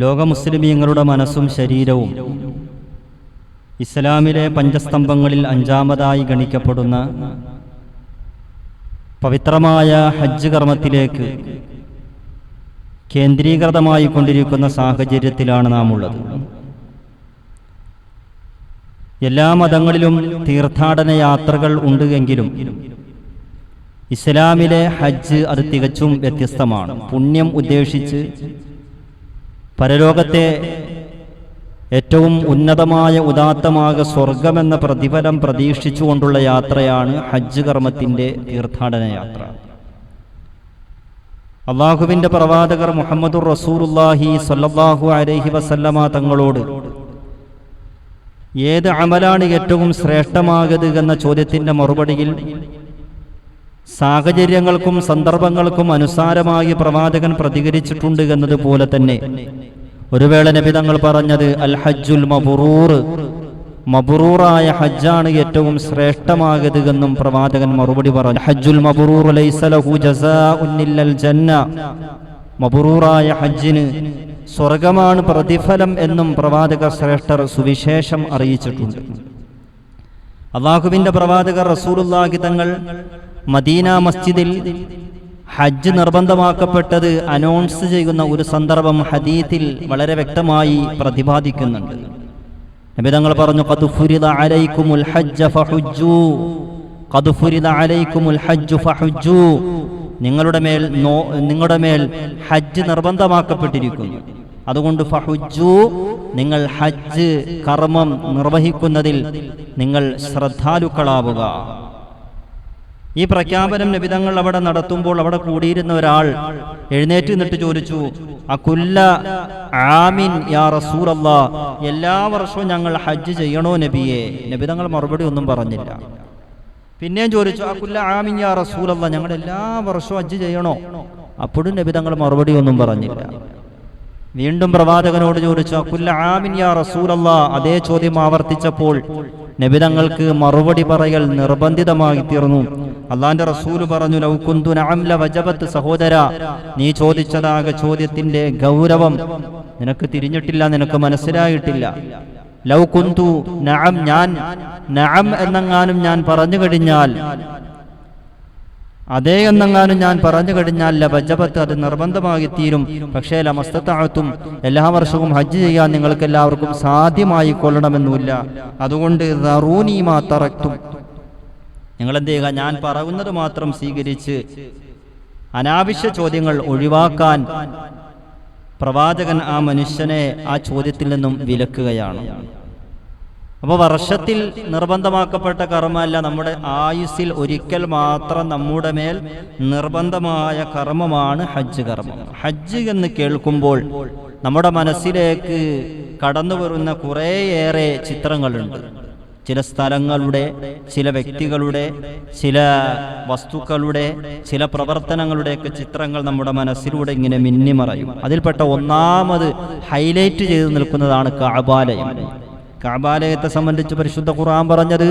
ലോക മുസ്ലിമീങ്ങളുടെ മനസ്സും ശരീരവും ഇസ്ലാമിലെ പഞ്ചസ്തംഭങ്ങളിൽ അഞ്ചാമതായി ഗണിക്കപ്പെടുന്ന പവിത്രമായ ഹജ്ജ് കർമ്മത്തിലേക്ക് കേന്ദ്രീകൃതമായി കൊണ്ടിരിക്കുന്ന സാഹചര്യത്തിലാണ് നാം ഉള്ളത്. എല്ലാ മതങ്ങളിലും തീർത്ഥാടന യാത്രകൾ ഉണ്ട് എങ്കിലും ഇസ്ലാമിലെ ഹജ്ജ് അത് തികച്ചും വ്യത്യസ്തമാണ്. പുണ്യം ഉദ്ദേശിച്ച് പരലോകത്തെ ഏറ്റവും ഉന്നതമായ ഉദാത്തമായ സ്വർഗമെന്ന പ്രതിഫലം പ്രതീക്ഷിച്ചുകൊണ്ടുള്ള യാത്രയാണ് ഹജ്ജ് കർമ്മത്തിൻ്റെ തീർത്ഥാടന യാത്ര. അള്ളാഹുവിൻ്റെ പ്രവാചകർ മുഹമ്മദുർ റസൂലുള്ളാഹി സ്വല്ലല്ലാഹു അലൈഹി വസല്ലമ തങ്ങളോട് ഏത് അമലാണ് ഏറ്റവും ശ്രേഷ്ഠമാകത് എന്ന ചോദ്യത്തിൻ്റെ മറുപടിയിൽ സാഹചര്യങ്ങൾക്കും സന്ദർഭങ്ങൾക്കും അനുസാരമായി പ്രവാചകൻ പ്രതികരിച്ചിട്ടുണ്ട് എന്നതുപോലെ തന്നെ ഒരു വേള നബി തങ്ങൾ പറഞ്ഞത് അൽ ഹജ്ജുൽ മബ്റൂർ, മബ്റൂറായ ഹജ്ജാണ് ഏറ്റവും ശ്രേഷ്ഠമാകത് എന്നും പ്രവാചകൻ മറുപടി പറഞ്ഞു. ഹജ്ജുൽ മബ്റൂർ ലൈസ ലഹു ജസാഉൻ ഇല്ലൽ ജന്ന, മബ്റൂറായ ഹജ്ജിന് സ്വർഗമാണ് പ്രതിഫലം എന്നും പ്രവാചകർ ശ്രേഷ്ഠർ സുവിശേഷം അറിയിച്ചിട്ടുണ്ട്. അല്ലാഹുവിൻ്റെ പ്രവാചകർ റസൂലുള്ളാഹി തങ്ങൾ മദീന മസ്ജിദിൽ ഹജ്ജ് നിർബന്ധമാക്കപ്പെട്ടത് അനൗൺസ് ചെയ്യുന്ന ഒരു സന്ദർഭം ഹദീത്തിൽ വളരെ വ്യക്തമായി പ്രതിപാദിക്കുന്നുണ്ട്. നബി തങ്ങൾ പറഞ്ഞു, ഖദ് ഫുരിദ അലൈക്കുമുൽ ഹജ്ജ ഫഹുജ്ജു, ഖദ് ഫുരിദ അലൈക്കുമുൽ ഹജ്ജു ഫഹുജ്ജു, നിങ്ങളുടെ മേൽ ഹജ്ജ് നിർബന്ധമാക്കപ്പെട്ടിരിക്കുന്നു, അതുകൊണ്ട് ഫഹുജ്ജു, നിങ്ങൾ ഹജ്ജ് കർമ്മം നിർവഹിക്കുന്നതിൽ നിങ്ങൾ ശ്രദ്ധാലുക്കളാവുക. ഈ പ്രഖ്യാപനം നബിതങ്ങൾ അവിടെ നടത്തുമ്പോൾ അവിടെ കൂടിയിരുന്ന ഒരാൾ എഴുന്നേറ്റ് നിന്നിട്ട് ചോദിച്ചു, അകുല്ല ആമിൻ യാ റസൂലല്ലാഹ്, എല്ലാ വർഷവും ഞങ്ങൾ ഹജ്ജ് ചെയ്യണോ നബിയെ? നബിതങ്ങൾ മറുപടി ഒന്നും പറഞ്ഞില്ല. പിന്നെയും ചോദിച്ചു, അകുല്ല ആമിൻ യാ റസൂലല്ലാഹ്, ഞങ്ങൾ എല്ലാ വർഷവും ഹജ്ജ് ചെയ്യണോ? അപ്പോഴും നബിതങ്ങൾ മറുപടി ഒന്നും പറഞ്ഞില്ല. വീണ്ടും പ്രവാചകനോട് ചോദിച്ചു, അകുല്ല ആമിൻ യാ റസൂലല്ലാഹ്, അതേ ചോദ്യം ആവർത്തിച്ചപ്പോൾ നബിതങ്ങൾക്ക് മറുപടി പറയൽ നിർബന്ധിതമായി തീർന്നു. അള്ളാന്റെ റസൂല് പറഞ്ഞു, ലൗ കുന്തു നഅം ലവജബത്, സഹോദര, നീ ചോദിച്ചതാകെ ചോദ്യത്തിന്റെ ഗൗരവം നിനക്ക് തിരിഞ്ഞിട്ടില്ല, നിനക്ക് മനസ്സിലായിട്ടില്ല. ലൗ കുന്തു നഅം, ഞാൻ നഅം എന്നെങ്ങാനും ഞാൻ പറഞ്ഞു കഴിഞ്ഞാൽ, അതേ എന്നെങ്ങാനും ഞാൻ പറഞ്ഞു കഴിഞ്ഞാൽ ലവജബത്ത്, അത് നിർബന്ധമായി തീരും. പക്ഷേ ലമസ്തതഅതും, എല്ലാ വർഷവും ഹജ്ജ് ചെയ്യാൻ നിങ്ങൾക്ക് എല്ലാവർക്കും സാധ്യമായി കൊള്ളണമെന്നില്ല. അതുകൊണ്ട് ദറൂനി മാ തറക്തും, നിങ്ങൾ എന്ത് ചെയ്യുക, ഞാൻ പറയുന്നത് മാത്രം സ്വീകരിച്ച് അനാവശ്യ ചോദ്യങ്ങൾ ഒഴിവാക്കാൻ പ്രവാചകൻ ആ മനുഷ്യനെ ആ ചോദ്യത്തിൽ നിന്നും വിലക്കുകയാണ്. അപ്പോൾ വർഷത്തിൽ നിർബന്ധമാക്കപ്പെട്ട കർമ്മമല്ല, നമ്മുടെ ആയുസ്സിൽ ഒരിക്കൽ മാത്രം നമ്മുടെ മേൽ നിർബന്ധമായ കർമ്മമാണ് ഹജ്ജ് കർമ്മം. ഹജ്ജ് എന്ന് കേൾക്കുമ്പോൾ നമ്മുടെ മനസ്സിലേക്ക് കടന്നു വരുന്ന കുറേയേറെ ചിത്രങ്ങളുണ്ട്. ചില സ്ഥലങ്ങളുടെ, ചില വ്യക്തികളുടെ, ചില വസ്തുക്കളുടെ, ചില പ്രവർത്തനങ്ങളുടെയൊക്കെ ചിത്രങ്ങൾ നമ്മുടെ മനസ്സിലൂടെ ഇങ്ങനെ മിന്നിമറയും. അതിൽപ്പെട്ട ഒന്നാമത് ഹൈലൈറ്റ് ചെയ്തു നിൽക്കുന്നതാണ് കഅബാലയം. കഅബാലയത്തെ സംബന്ധിച്ച് പരിശുദ്ധ ഖുർആൻ പറഞ്ഞത്,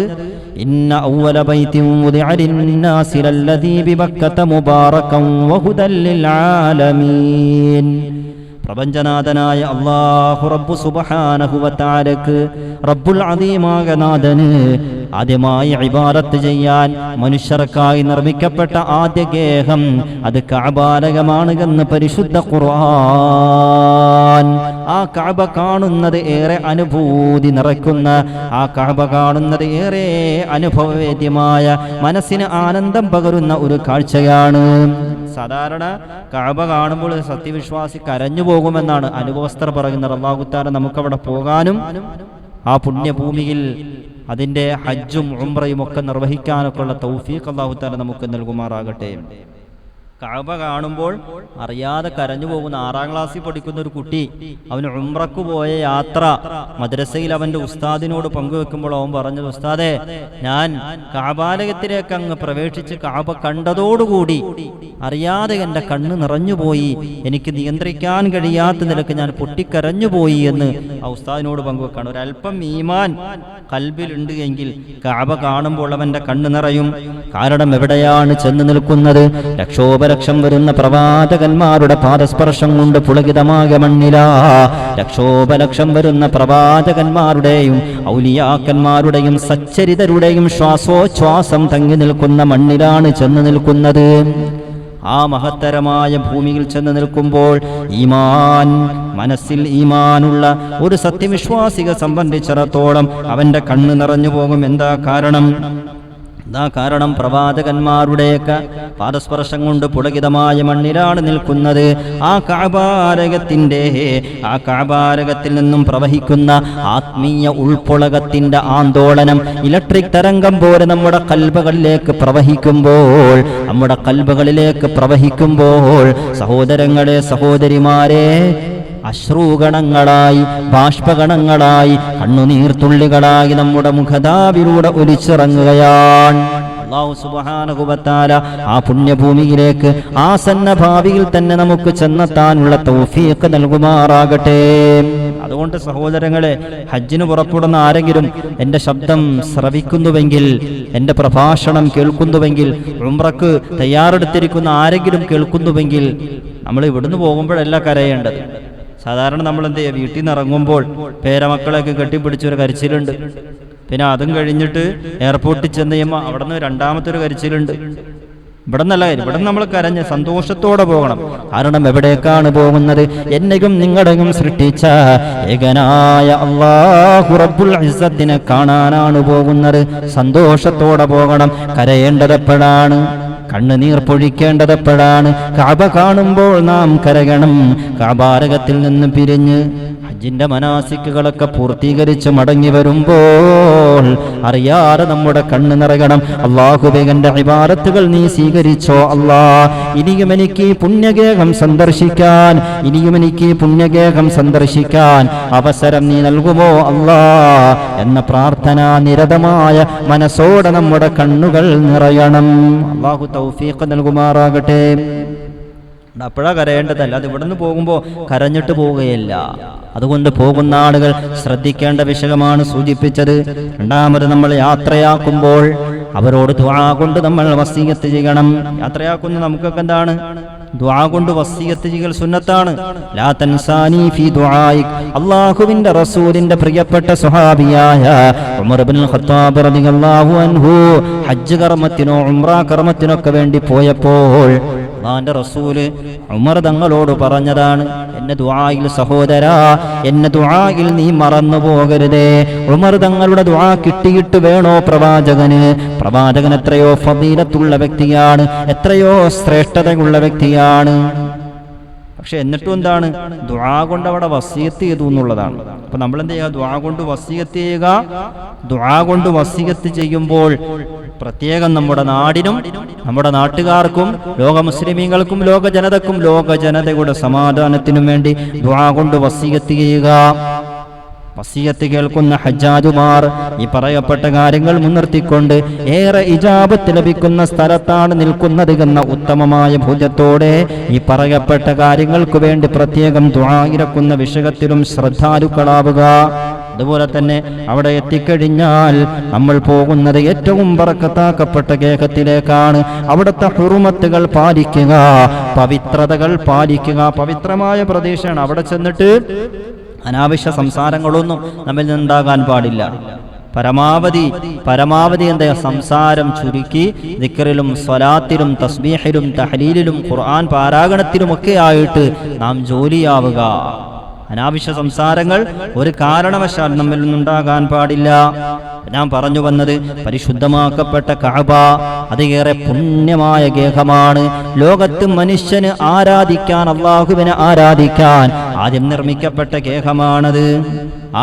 ഇന്ന അവ്വല ബൈതിൻ വുദിഅ ലിന്നാസി ലല്ലദീ ബിബക്കത മുബാറകൻ വഹുദൽ ലിൽ ആലമീൻ. പ്രപഞ്ചനാഥനായ അല്ലാഹു റബ്ബു സുബ്ഹാനഹു വ തആലക്ക്, റബ്ബുൽ അദീമായ നാഥന് ആദ്യമായി ഇബാദത്ത് ചെയ്യാൻ മനുഷ്യർക്കായി നിർമ്മിക്കപ്പെട്ട ആദ്യ ഗേഹം അത് കഅബാലയമാണ് എന്ന് പരിശുദ്ധ ഖുർആൻ. ആ കഅബ കാണുന്നത് ഏറെ അനുഭൂതി നിറയ്ക്കുന്ന, ആ കഅബ കാണുന്നത് ഏറെ അനുഭവവേദ്യമായ, മനസ്സിന് ആനന്ദം പകരുന്ന ഒരു കാഴ്ചയാണ്. സാധാരണ കഅബ കാണുമ്പോൾ സത്യവിശ്വാസി കരഞ്ഞു പോകുമെന്നാണ് അനുഭവസ്ഥർ പറയുന്നത്. അല്ലാഹു തആല നമുക്കവിടെ പോകാനും ആ പുണ്യഭൂമിയിൽ അതിൻ്റെ ഹജ്ജും ഉംറയും ഒക്കെ നിർവഹിക്കാനൊക്കെയുള്ള തൗഫീഖ് അല്ലാഹു തആല നമുക്ക് നൽകുമാറാകട്ടെ. കഅബ കാണുമ്പോൾ അറിയാതെ കരഞ്ഞു പോകുന്ന 6ാം ക്ലാസ്സിൽ പഠിക്കുന്ന ഒരു കുട്ടി, അവന് ഉംറക്ക് പോയ യാത്ര മദ്രസയിൽ അവൻ്റെ ഉസ്താദിനോട് പങ്കുവെക്കുമ്പോൾ അവൻ പറഞ്ഞത്, ഉസ്താദേ, ഞാൻ കഅബാലയത്തിലേക്ക് അങ്ങ് പ്രവേശിച്ച് കഅബ കണ്ടതോടുകൂടി അറിയാതെ എൻ്റെ കണ്ണ് നിറഞ്ഞുപോയി, എനിക്ക് നിയന്ത്രിക്കാൻ കഴിയാത്ത നിലക്ക് ഞാൻ പൊട്ടിക്കരഞ്ഞുപോയി എന്ന് ആ ഉസ്താദിനോട് പങ്കുവെക്കാണ്. ഒരല്പം ഈമാൻ കൽബിലുണ്ട് എങ്കിൽ കഅബ കാണുമ്പോൾ അവൻ്റെ കണ്ണ് നിറയും. കാരണം എവിടെയാണ് ചെന്ന് നിൽക്കുന്നത്? ലക്ഷോപര ലക്ഷോപലക്ഷം വരുന്ന പ്രവാചകന്മാരുടെ പാദസ്പർശം കൊണ്ട് പുളകിതമായ മണ്ണിലാ, ലക്ഷോപലക്ഷം വരുന്ന പ്രവാചകന്മാരുടെയും ഔലിയാക്കന്മാരുടെയും സച്ചരിതരുടെയും ശ്വാസോച്ഛ്വാസം തങ്ങി നിൽക്കുന്ന മണ്ണിലാണ് ചെന്ന് നിൽക്കുന്നത്. ആ മഹത്തരമായ ഭൂമിയിൽ ചെന്ന് നിൽക്കുമ്പോൾ ഈമാൻ, മനസ്സിൽ ഈമാനുള്ള ഒരു സത്യവിശ്വാസിയെ സംബന്ധിച്ചിടത്തോളം അവന്റെ കണ്ണ് നിറഞ്ഞു പോകും. എന്താ കാരണം പ്രവാചകന്മാരുടെയൊക്കെ പാദസ്പർശം കൊണ്ട് പുളകിതമായ മണ്ണിലാണ് നിൽക്കുന്നത്. ആ കഅബാരകത്തിൽ നിന്നും പ്രവഹിക്കുന്ന ആത്മീയ ഉൾപ്പൊളകത്തിന്റെ ആന്തോളനം ഇലക്ട്രിക് തരംഗം പോലെ നമ്മുടെ കൽബുകളിലേക്ക് പ്രവഹിക്കുമ്പോൾ സഹോദരങ്ങളെ, സഹോദരിമാരെ, അശ്രൂഗണങ്ങളായി, ബാഷ്പഗണങ്ങളായി, കണ്ണുനീർത്തുള്ളികളായി നമ്മുടെ മുഖതാവിലൂടെ ഒലിച്ചിറങ്ങുകയാണ്. അല്ലാഹു സുബ്ഹാനഹു വ തആല ആ പുണ്യഭൂമിയിലേക്ക് ആസന്ന ഭാവിയിൽ തന്നെ നമുക്ക് ചെന്നെത്താനുള്ള തൗഫീഖ് നൽകുമാറാകട്ടെ. അതുകൊണ്ട് സഹോദരങ്ങളെ, ഹജ്ജിന് പുറപ്പെടുന്ന ആരെങ്കിലും എൻ്റെ ശബ്ദം ശ്രവിക്കുന്നുവെങ്കിൽ, എൻ്റെ പ്രഭാഷണം കേൾക്കുന്നുവെങ്കിൽ, ഉംറക്ക് തയ്യാറെടുത്തിരിക്കുന്ന ആരെങ്കിലും കേൾക്കുന്നുവെങ്കിൽ, നമ്മൾ ഇവിടുന്ന് പോകുമ്പോഴല്ല കരയേണ്ടത്. സാധാരണ നമ്മൾ എന്ത് ചെയ്യുക, വീട്ടിൽ നിന്ന് ഇറങ്ങുമ്പോൾ പേരമക്കളെയൊക്കെ കെട്ടിപ്പിടിച്ചൊരു കരച്ചിലുണ്ട്. പിന്നെ അതും കഴിഞ്ഞിട്ട് എയർപോർട്ടിൽ ചെന്ന് കഴിയുമ്പോൾ അവിടെ നിന്ന് രണ്ടാമത്തെ ഒരു കരച്ചിലുണ്ട്. ഇവിടെ നിന്നല്ല, ഇവിടെ നമ്മൾ കരഞ്ഞ് സന്തോഷത്തോടെ പോകണം. കാരണം എവിടേക്കാണ് പോകുന്നത്? എന്നെയും നിങ്ങളുടെയും സൃഷ്ടിച്ച ഏകനായ അല്ലാഹു റബ്ബുൽ ഇസ്സത്തിനെ കാണാനാണ് പോകുന്നത്. സന്തോഷത്തോടെ പോകണം. കരയേണ്ടതെപ്പോഴാണ്? കണ്ണുനീർ പൊഴിക്കേണ്ടതെപ്പോഴാണ്? കഅബ കാണുമ്പോൾ നാം കരയണം. കഅബാരകത്തിൽ നിന്ന് പിരിഞ്ഞ് ഹജ്ജിന്റെ മനാസിക്കുകളൊക്കെ പൂർത്തീകരിച്ച് മടങ്ങി വരുമ്പോൾ അറിയാതെ നമ്മുടെ കണ്ണ് നിറയണം. അല്ലാഹുവേ, എൻ്റെ ഇബാദത്തുകൾ നീ സ്വീകരിച്ചോ അല്ലാ. ഇനിയും എനിക്ക് പുണ്യഗേഹം സന്ദർശിക്കാൻ അവസരം നീ നൽകുമോ അല്ലാ എന്ന പ്രാർത്ഥന നിരതമായ മനസ്സോടെ നമ്മുടെ കണ്ണുകൾ നിറയണം. അല്ലാഹു തൗഫീഖ് നൽകുമാറാകട്ടെ. അപ്പോഴാ കരയേണ്ടതല്ല, അത് ഇവിടുന്ന് പോകുമ്പോൾ കരഞ്ഞിട്ട് പോവുകയില്ല. അതുകൊണ്ട് പോകുന്ന ആളുകൾ ശ്രദ്ധിക്കേണ്ട വിഷയമാണ് സൂചിപ്പിച്ചത്. രണ്ടാമത്, നമ്മൾ യാത്രയാക്കുമ്പോൾ അവരോട് ദുആ കൊണ്ട് നമ്മൾ വസിയ്യത്ത് ചെയ്യണം. യാത്രയാക്കുന്ന നമുക്കൊക്കെ എന്താണ്? ദുആ കൊണ്ട് വസിയ്യത്ത് ചെയ്യൽ സുന്നത്താണ്. ലാ തൻസാനി ഫീ ദുആയിക്. അല്ലാഹുവിന്റെ റസൂലിന്റെ പ്രിയപ്പെട്ട സ്വഹാബിയായ ഉമർ ഇബ്നുൽ ഖത്താബ് റളിയല്ലാഹു അൻഹു ഹജ്ജ് കർമ്മത്തിനോ ഉംറ കർമ്മത്തിനൊക്കെ വേണ്ടി പോയപ്പോൾ അല്ലാഹുവിന്റെ റസൂല് ഉമർ തങ്ങളോട് പറഞ്ഞതാണ്, എന്നെ ദുആയിൽ സഹോദരാ, എന്നെ ദുആയിൽ നീ മറന്നു പോകരുതേ. ഉമർ തങ്ങളുടെ ദുആ കിട്ടിയിട്ട് വേണോ പ്രവാചകൻ എത്രയോ ഫദീലത്തുള്ള വ്യക്തിയാണ്, എത്രയോ ശ്രേഷ്ഠതയുള്ള വ്യക്തിയാണ്. പക്ഷെ എന്നിട്ടും എന്താണ്? ദുആ കൊണ്ട് അവിടെ വസിയത്ത് ചെയ്തു എന്നുള്ളതാണ്. അപ്പൊ നമ്മൾ എന്ത് ചെയ്യുക? ദുആ കൊണ്ട് വസിയത്ത് ചെയ്യുക. ദുആ കൊണ്ട് വസിയത്ത് ചെയ്യുമ്പോൾ പ്രത്യേകം നമ്മുടെ നാടിനും നമ്മുടെ നാട്ടുകാർക്കും ലോക മുസ്ലിമീങ്ങൾക്കും ലോക ജനതയുടെ സമാധാനത്തിനും വേണ്ടി ദുആ കൊണ്ട് വസിയത്ത് ചെയ്യുക. വസിയത്ത് കേൾക്കുന്ന ഹജ്ജാജുമാർ ഈ പറയപ്പെട്ട കാര്യങ്ങൾ മുൻനിർത്തിക്കൊണ്ട് ഏറെ ഇജാബത്ത് ലഭിക്കുന്ന സ്ഥലത്താണ് നിൽക്കുന്നത് എന്ന ഉത്തമമായ ബോധ്യത്തോടെ ഈ പറയപ്പെട്ട കാര്യങ്ങൾക്ക് വേണ്ടി പ്രത്യേകം ദുആ ഇറക്കുന്ന വിഷയത്തിലും ശ്രദ്ധാലുക്കളാവുക. അതുപോലെ തന്നെ അവിടെ എത്തിക്കഴിഞ്ഞാൽ നമ്മൾ പോകുന്നത് ഏറ്റവും ബറക്കത്താക്കപ്പെട്ട ഗേഹത്തിലേക്കാണ്. അവിടുത്തെ ഹുറുമത്തുകൾ പാലിക്കുക, പവിത്രതകൾ പാലിക്കുക. പവിത്രമായ പ്രദേശമാണ്. അവിടെ ചെന്നിട്ട് അനാവശ്യ സംസാരങ്ങളൊന്നും നമ്മിൽ നിന്നുണ്ടാകാൻ പാടില്ല. പരമാവധി എന്താ? സംസാരം ചുരുക്കി ദിക്റിലും സ്വലാത്തിലും തസ്ബീഹിലും തഹ്ലീലിലും ഖുർആൻ പാരായണത്തിലുമൊക്കെ ആയിട്ട് നാം ജോലിയാവുക. അനാവശ്യ സംസാരങ്ങൾ ഒരു കാരണവശാൽ നമ്മിൽ നിന്നുണ്ടാകാൻ പാടില്ല. ഞാൻ പറഞ്ഞു വന്നത്, പരിശുദ്ധമാക്കപ്പെട്ട കഅബ അത് ഏറെ പുണ്യമായ ഗേഹമാണ്. ലോകത്ത് മനുഷ്യന് ആരാധിക്കാൻ, അല്ലാഹുവിനെ ആരാധിക്കാൻ ആദ്യം നിർമ്മിക്കപ്പെട്ട ഗേഹമാണത്.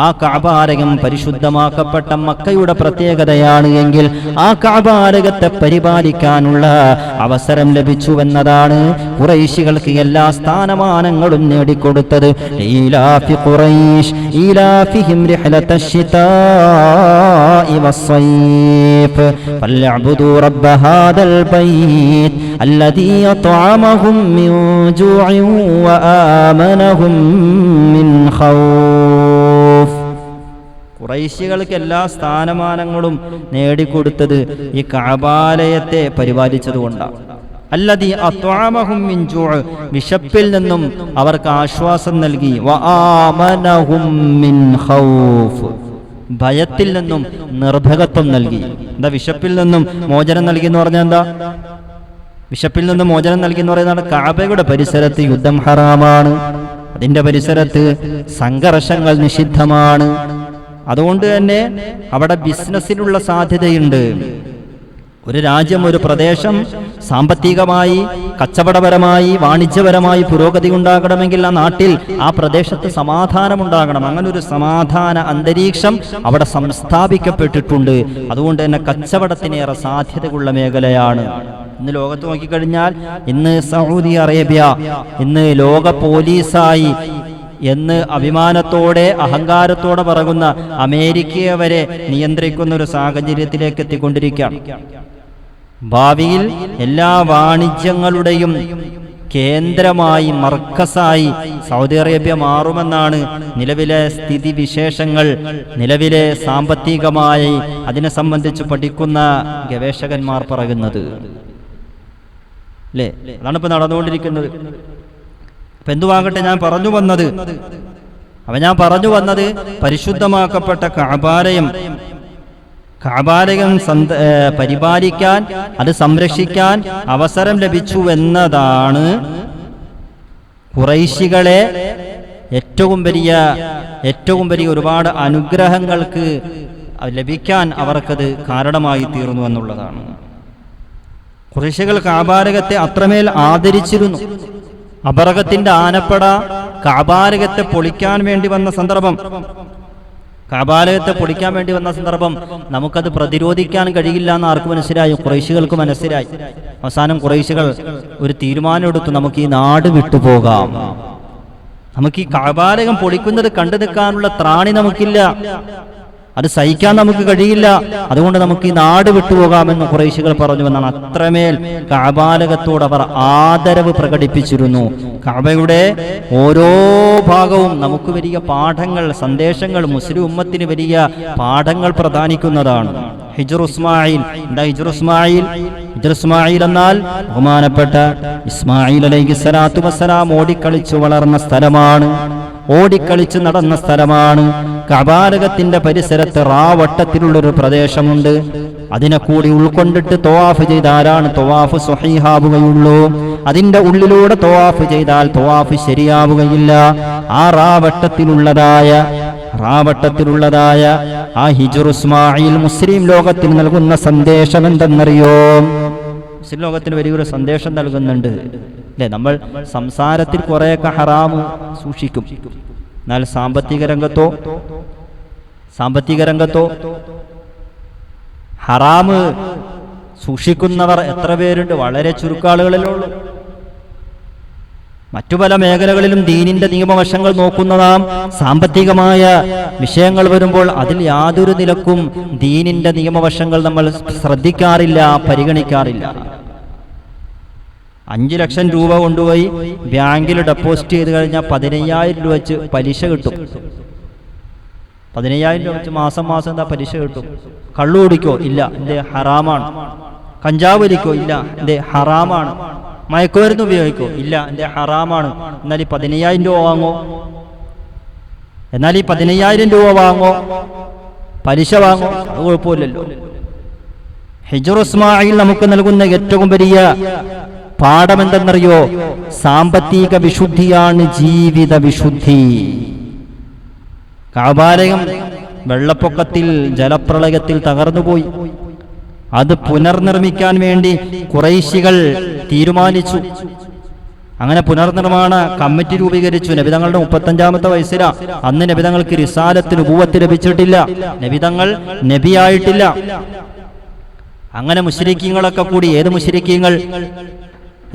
ആ കഅബാലയം പരിശുദ്ധമാക്കപ്പെട്ട മക്കയുടെ പ്രത്യേകതയാണ് എങ്കിൽ ആ കഅബാലയത്തെ പരിപാലിക്കാനുള്ള അവസരം ലഭിച്ചുവെന്നതാണ് ഖുറൈശികൾക്ക് എല്ലാ സ്ഥാനമാനങ്ങളും നേടിക്കൊടുത്തത്. ഈലാഫി ഖുറൈശ് ഈലാഫിഹിം റിഹ്ലതശ്ശിതാഇ വസ്സൈഫ് ഫൽയഅ്ബുദൂ റബ്ബ ഹാദൽ ബൈത്ത് അല്ലദീ അത്അമഹും മിൻ ജൂഇൻ വആമനഹും മിൻ ഖൗഫ്. ഖുറൈശികൾക്ക് എല്ലാ സ്ഥാനമാനങ്ങളും നേടിക്കൊടുത്തത് ഈ കഅബാലയത്തെ പരിപാലിച്ചതുകൊണ്ടാണ്. അല്ലദീ അത്അമഹും മിൻ ജൂഅ്, വിശപ്പിൽ നിന്നും അവർക്ക് ആശ്വാസം നൽകി, വആമനഹും മിൻ ഖൗഫ്, ഭയത്തിൽ നിന്നും നിർഭയത്വം നൽകി. എന്താ വിശപ്പിൽ നിന്നും മോചനം നൽകി എന്ന് പറഞ്ഞാൽ എന്താ? വിശപ്പിൽ നിന്നും മോചനം നൽകി എന്ന് പറയുന്നത് കഅബയുടെ പരിസരത്ത് യുദ്ധം ഹറാമാണ്, അതിന്റെ പരിസരത്ത് സംഘർഷങ്ങൾ നിഷിദ്ധമാണ്. അതുകൊണ്ട് തന്നെ അവിടെ ബിസിനസ്സിനുള്ള സാധ്യതയുണ്ട്. ഒരു രാജ്യം, ഒരു പ്രദേശം സാമ്പത്തികമായി, കച്ചവടപരമായി, വാണിജ്യപരമായി പുരോഗതി ഉണ്ടാകണമെങ്കിൽ ആ നാട്ടിൽ, ആ പ്രദേശത്ത് സമാധാനമുണ്ടാകണം. അങ്ങനെ ഒരു സമാധാന അന്തരീക്ഷം അവിടെ സംസ്ഥാപിക്കപ്പെട്ടിട്ടുണ്ട്. അതുകൊണ്ട് തന്നെ കച്ചവടത്തിനേറെ സാധ്യതയുള്ള മേഖലയാണ്. ഇന്ന് ലോകത്ത് നോക്കിക്കഴിഞ്ഞാൽ ഇന്ന് സൗദി അറേബ്യ ഇന്ന് ലോക പോലീസായി എന്ന് അഭിമാനത്തോടെ അഹങ്കാരത്തോടെ പറയുന്ന അമേരിക്കയെ വരെ നിയന്ത്രിക്കുന്ന ഒരു സാഹചര്യത്തിലേക്ക് എത്തിക്കൊണ്ടിരിക്കുകയാണ്. ഭാവിയിൽ എല്ലാ വാണിജ്യങ്ങളുടെയും കേന്ദ്രമായി, മർക്കസായി സൗദി അറേബ്യ മാറുമെന്നാണ് നിലവിലെ സ്ഥിതിവിശേഷങ്ങൾ, നിലവിലെ സാമ്പത്തികമായി അതിനെ സംബന്ധിച്ച് പഠിക്കുന്ന ഗവേഷകന്മാർ പറയുന്നത്. അല്ലേ? അതാണ് ഇപ്പൊ നടന്നുകൊണ്ടിരിക്കുന്നത്. അപ്പൊ എന്തുവാകട്ടെ, ഞാൻ പറഞ്ഞു വന്നത് പരിശുദ്ധമാക്കപ്പെട്ട കഅബാലയം പരിപാലിക്കാൻ, അത് സംരക്ഷിക്കാൻ അവസരം ലഭിച്ചു എന്നതാണ് ഖുറൈശികളെ ഏറ്റവും വലിയ ഒരുപാട് അനുഗ്രഹങ്ങൾക്ക് ലഭിക്കാൻ അവർക്കത് കാരണമായി തീർന്നു എന്നുള്ളതാണ്. ഖുറൈശികൾ കഅബാലയത്തെ അത്രമേൽ ആദരിച്ചിരുന്നു. അബറകത്തിന്റെ ആനപ്പട കഅബാലയത്തെ പൊളിക്കാൻ വേണ്ടി വന്ന സന്ദർഭം, നമുക്കത് പ്രതിരോധിക്കാൻ കഴിയില്ല എന്ന് ആർക്ക് മനസ്സിലായി? ഖുറൈശികൾക്ക് മനസ്സിലായി. അവസാനം ഖുറൈശികൾ ഒരു തീരുമാനമെടുത്തു, നമുക്ക് ഈ നാട് വിട്ടുപോകാം, നമുക്ക് ഈ കഅബാലയം പൊളിക്കുന്നത് കണ്ടു നിൽക്കാനുള്ള ത്രാണി നമുക്കില്ല, അത് സഹിക്കാൻ നമുക്ക് കഴിയില്ല, അതുകൊണ്ട് നമുക്ക് ഈ നാട് വിട്ടുപോകാമെന്ന് ഖുറൈശികൾ പറഞ്ഞു എന്നാണ്. അത്രമേൽ കഅബാലയത്തോട് അവർ ആദരവ് പ്രകടിപ്പിച്ചിരുന്നു. കഅബയുടെ ഓരോ ഭാഗവും നമുക്ക് വലിയ പാഠങ്ങൾ, സന്ദേശങ്ങൾ, മുസ്ലിം ഉമ്മത്തിന് വലിയ പാഠങ്ങൾ പ്രദാനിക്കുന്നതാണ്. ഹിജ്ർ ഇസ്മായിൽ, എന്താ ഹിജ്ർ ഇസ്മായിൽ? ഹിജ്ർ ഇസ്മായിൽ എന്നാൽ ബഹുമാനപ്പെട്ട ഇസ്മായിൽ അലൈഹിസ്സലാത്തു വസ്സലാം ഓടിക്കളിച്ചു വളർന്ന സ്ഥലമാണ്, ഓടിക്കളിച്ച് നടന്ന സ്ഥലമാണ്. കഅബാലയത്തിന്റെ പരിസരത്ത് റാവട്ടത്തിലുള്ളൊരു പ്രദേശമുണ്ട്. അതിനെ കൂടി ഉൾക്കൊണ്ടിട്ട് തവാഫ് ചെയ്താലാണ് തവാഫ് സ്വഹീഹാവുകയുള്ളൂ. അതിന്റെ ഉള്ളിലൂടെ തവാഫ് ചെയ്താൽ തവാഫ് ശരിയാവുകയില്ല. ആ റാവട്ടത്തിലുള്ളതായ ആ ഹിജ്ർ ഇസ്മായിൽ മുസ്ലിം ലോകത്തിന് നൽകുന്ന സന്ദേശം എന്തെന്നറിയോ? മുസ്ലിം ലോകത്തിന് വലിയൊരു സന്ദേശം നൽകുന്നുണ്ട്. അല്ലെ, നമ്മൾ സംസാരത്തിൽ കുറെയൊക്കെ ഹറാമ് സൂക്ഷിക്കും, എന്നാൽ സാമ്പത്തിക രംഗത്തോ ഹറാമ് സൂക്ഷിക്കുന്നവർ എത്ര പേരുണ്ട്? വളരെ ചുരുക്കാളുകളിലുള്ളൂ. മറ്റു പല മേഖലകളിലും ദീനിന്റെ നിയമവശങ്ങൾ നോക്കുന്ന നാം സാമ്പത്തികമായ വിഷയങ്ങൾ വരുമ്പോൾ അതിൽ യാതൊരു നിലക്കും ദീനിന്റെ നിയമവശങ്ങൾ നമ്മൾ ശ്രദ്ധിക്കാറില്ല, പരിഗണിക്കാറില്ല. 5 ലക്ഷം രൂപ കൊണ്ടുപോയി ബാങ്കിൽ ഡെപ്പോസിറ്റ് ചെയ്ത് കഴിഞ്ഞാൽ 15,000 രൂപ വെച്ച് പലിശ കിട്ടും. 15,000 രൂപ വെച്ച് മാസം എന്താ പലിശ കിട്ടും. കള്ളു കുടിക്കോ? ഇല്ല, എന്റെ ഹറാമാണ്. കഞ്ചാവ് വലിക്കോ? ഇല്ല, എന്റെ ഹറാമാണ്. മയക്കുമരുന്ന് ഉപയോഗിക്കോ? ഇല്ല, എന്റെ ഹറാമാണ്. എന്നാൽ ഈ 15,000 രൂപ വാങ്ങോ? പലിശ വാങ്ങോ? അത് കുഴപ്പമില്ലല്ലോ. ഹിജ്ർ ഇസ്മായിൽ നമുക്ക് നൽകുന്ന ഏറ്റവും വലിയ പാഠം എന്തെന്നറിയോ? സാമ്പത്തിക വിശുദ്ധിയാണ് ജീവിത വിശുദ്ധി. കഅബാലയം വെള്ളപ്പൊക്കത്തിൽ, ജലപ്രളയത്തിൽ തകർന്നുപോയി. അത് പുനർനിർമ്മിക്കാൻ വേണ്ടി ഖുറൈശികൾ തീരുമാനിച്ചു. അങ്ങനെ പുനർനിർമ്മാണ കമ്മിറ്റി രൂപീകരിച്ചു. നബിതങ്ങളുടെ 35-ാമത്തെ വയസ്സില. അന്ന് നബിതങ്ങൾക്ക് റിസാലത്തിന് നുബുവത്ത് ലഭിച്ചിട്ടില്ല, നബിതങ്ങൾ നബിയായിട്ടില്ല. അങ്ങനെ മുശ്രിക്കീങ്ങളൊക്കെ കൂടി, ഏത് മുശ്രിക്കീങ്ങൾ?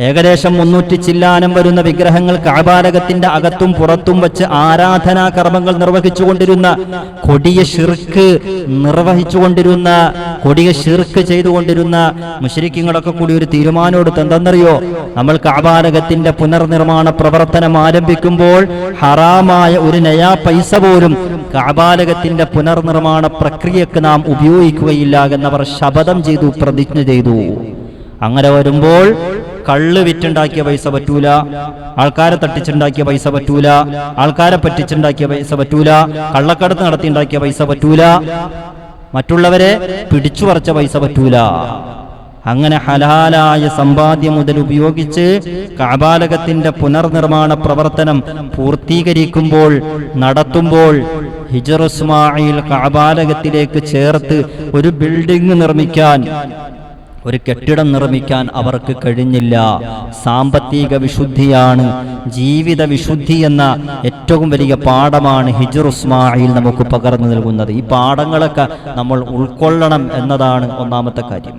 ഏകദേശം 300 ചില്ലാനം വരുന്ന വിഗ്രഹങ്ങൾ കഅബാലയത്തിന്റെ അകത്തും പുറത്തും വെച്ച് ആരാധനാ കർമ്മങ്ങൾ നിർവഹിച്ചുകൊണ്ടിരുന്ന, കൊടിയ ശിർക്ക് ചെയ്തുകൊണ്ടിരുന്ന മുശ്രിക്കീങ്ങളൊക്കെ കൂടി ഒരു തീരുമാനം എടുത്ത് എന്തെന്നറിയോ? നമ്മൾ കഅബാലയത്തിന്റെ പുനർനിർമ്മാണ പ്രവർത്തനം ആരംഭിക്കുമ്പോൾ ഹറാമായ ഒരു നയാ പൈസ പോലും കഅബാലയത്തിന്റെ പുനർനിർമ്മാണ പ്രക്രിയക്ക് നാം ഉപയോഗിക്കുകയില്ല എന്നവർ ശപഥം ചെയ്തു, പ്രതിജ്ഞ ചെയ്തു. അങ്ങനെ വരുമ്പോൾ കള്ള് വിറ്റുണ്ടാക്കിയ പൈസ പറ്റൂല, ആൾക്കാരെ തട്ടിച്ചുണ്ടാക്കിയ പൈസ പറ്റൂല, ആൾക്കാരെ പറ്റിച്ചുണ്ടാക്കിയ പൈസ പറ്റൂല, കള്ളക്കടത്ത് നടത്തിയുണ്ടാക്കിയ പൈസ പറ്റൂല, മറ്റുള്ളവരെ പിടിച്ചു പറിച്ച പൈസ പറ്റൂല. അങ്ങനെ ഹലാലായ സമ്പാദ്യം മുതൽ ഉപയോഗിച്ച് കഅബാലകത്തിന്റെ പുനർനിർമ്മാണ പ്രവർത്തനം പൂർത്തീകരിക്കുമ്പോൾ നടത്തുമ്പോൾ ഹിജ്ർ ഇസ്മായിൽ കഅബാലകത്തിലേക്ക് ചേർത്ത് ഒരു ബിൽഡിംഗ് നിർമ്മിക്കാൻ, ഒരു കെട്ടിടം നിർമ്മിക്കാൻ അവർക്ക് കഴിഞ്ഞില്ല. സാമ്പത്തിക വിശുദ്ധിയാണ്, ജീവിത വിശുദ്ധി എന്ന ഏറ്റവും വലിയ പാഠമാണ് ഹിജ്ർ ഇസ്മായിൽ നമുക്ക് പകർന്നു നൽകുന്നത്. ഈ പാഠങ്ങളൊക്കെ നമ്മൾ ഉൾക്കൊള്ളണം എന്നതാണ് ഒന്നാമത്തെ കാര്യം.